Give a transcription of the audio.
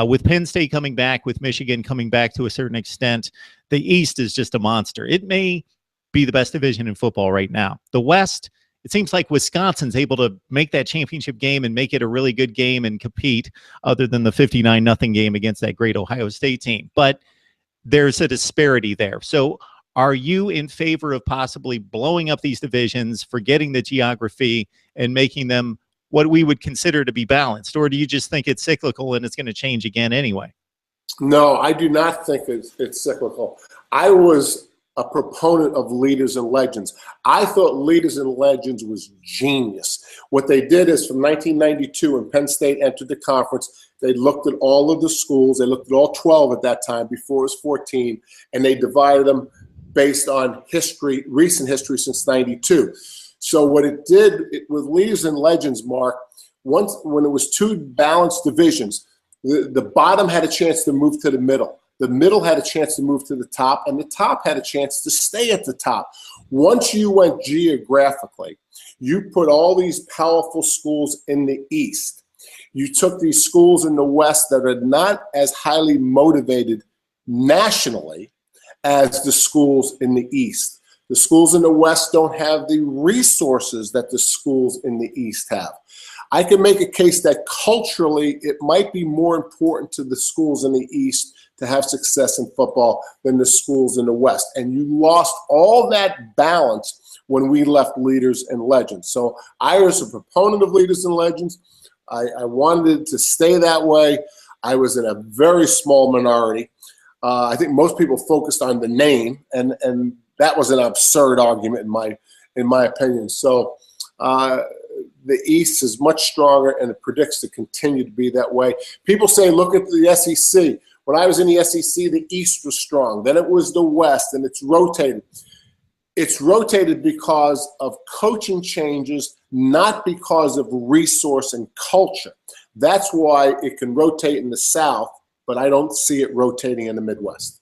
With Penn State coming back, with Michigan coming back to a certain extent, the East is just a monster. It may be the best division in football right now. The West, it seems like Wisconsin's able to make that championship game and make it a really good game and compete, other than the 59-0 game against that great Ohio State team. But there's a disparity there. So are you in favor of possibly blowing up these divisions, forgetting the geography, and making them what we would consider to be balanced? Or do you just think it's cyclical and it's going to change again anyway? No, I do not think it's cyclical. I was a proponent of Leaders and Legends. I thought Leaders and Legends was genius. What they did is from 1992, when Penn State entered the conference, they looked at all of the schools. They looked at all 12 at that time, before it was 14, and they divided them based on history, recent history since 92. So what it did with Leaders and Legends, Mark, when it was two balanced divisions, the bottom had a chance to move to the middle. The middle had a chance to move to the top, and the top had a chance to stay at the top. Once you went geographically, you put all these powerful schools in the East. You took these schools in the West that are not as highly motivated nationally as the schools in the East. The schools in the West don't have the resources that the schools in the East have. I can make a case that culturally it might be more important to the schools in the East to have success in football than the schools in the West. And you lost all that balance when we left Leaders and Legends. So I was a proponent of Leaders and Legends. I wanted it to stay that way. I was in a very small minority. I think most people focused on the name, and that was an absurd argument in my opinion. So the East is much stronger, and it predicts to continue to be that way. People say, look at the SEC. When I was in the SEC, the East was strong. Then it was the West, and it's rotated. It's rotated because of coaching changes, not because of resource and culture. That's why it can rotate in the South, but I don't see it rotating in the Midwest.